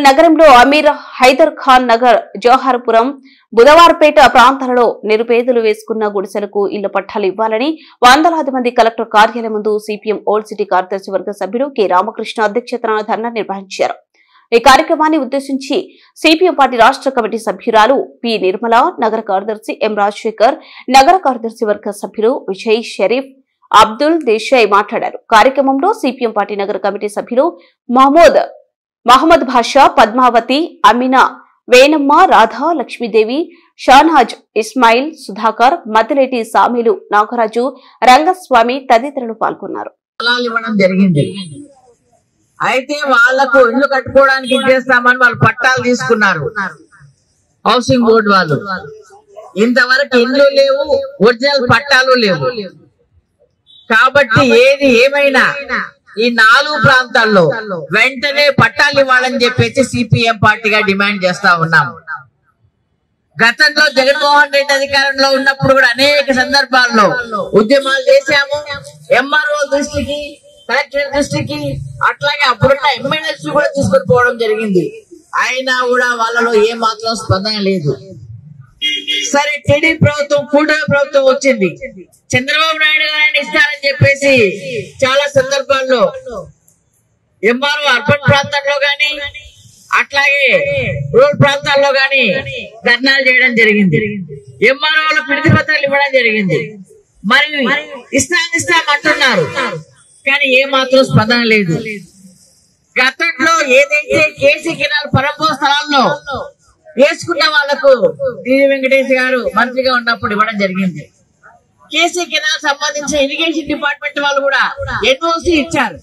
నగరంలో అమీర్ హైదర్ ఖాన్ నగర్, జోహార్పురం, బుధవారపేట ప్రాంతాలలో నిరుపేదలు వేసుకున్న గుడిసెలకు ఇళ్ల పట్టాలు ఇవ్వాలని వందలాది మంది కలెక్టర్ కార్యాలయం ముందు సిపిఎం ఓల్డ్ సిటీ కార్యదర్శి వర్గ సభ్యుడు కె రామకృష్ణ అధ్యక్షతన ధర్నా నిర్వహించారు. ఈ కార్యక్రమాన్ని ఉద్దేశించి సిపిఎం పార్టీ రాష్ట్ర కమిటీ సభ్యురాలు పి నిర్మల, నగర కార్యదర్శి ఎం రాజశేఖర్, నగర కార్యదర్శి వర్గ సభ్యులు విజయ్, షరీఫ్, అబ్దుల్, దేశాయ్ మాట్లాడారు. కార్యక్రమంలో సిపిఎం పార్టీ నగర కమిటీ సభ్యులు మహమ్మద్ భాషా, పద్మావతి, అమీనా, వేణమ్మ, రాధా, లక్ష్మీదేవి, షానాజ్, ఇస్మాయిల్, సుధాకర్, మద్దిలేటి సామీలు, నాగరాజు, రంగస్వామి తదితరులు పాల్గొన్నారు. అయితే వాళ్లకు ఇల్లు కట్టుకోవడానికి ఇచ్చేస్తామని వాళ్ళు పట్టాలు తీసుకున్నారు. హౌసింగ్ బోర్డు వాళ్ళు ఇంతవరకు ఇల్లు లేవు, ఒరిజినల్ పట్టాలు లేవు. కాబట్టి ఏది ఏమైనా ఈ 4 ప్రాంతాల్లో వెంటనే పట్టాలు ఇవ్వాలని చెప్పేసి సిపిఎం పార్టీగా డిమాండ్ చేస్తా ఉన్నాం. గతంలో జగన్మోహన్ రెడ్డి అధికారంలో ఉన్నప్పుడు కూడా అనేక సందర్భాల్లో ఉద్యమాలు చేశాము. ఎంఆర్ఓ దృష్టికి, కలెక్టర్ దృష్టికి, అట్లాగే అప్పుడున్న ఎమ్మెల్యేస్ కూడా తీసుకొని పోవడం జరిగింది. అయినా కూడా వాళ్ళలో ఏ మాత్రం స్పందన లేదు. సరే, టీడీపీ ప్రభుత్వం, కూటమి ప్రభుత్వం వచ్చింది. చంద్రబాబు నాయుడు గారిని ఇస్తారని చెప్పేసి చాలా సందర్భాల్లో ఎంఆర్ఓ అర్బన్ ప్రాంతంలో గాని, అట్లాగే రూరల్ ప్రాంతాల్లో గాని ధర్నాలు చేయడం జరిగింది. ఎంఆర్ఓలు పిడితి పత్రాలు ఇవ్వడం జరిగింది. మరి ఇస్తామంటున్నారు, కానీ ఏ మాత్రం స్పందన లేదు. గతంలో ఏదైతే కేసీ కెనాల్ పరంపో స్థలాల్లో వేసుకున్న వాళ్లకు టీవీ వెంకటేష్ గారు మంత్రిగా ఉన్నప్పుడు ఇవ్వడం జరిగింది. కేసీ కెనాల్ సంబంధించిన ఇరిగేషన్ డిపార్ట్మెంట్ వాళ్ళు కూడా ఎన్ఓసి ఇచ్చారు.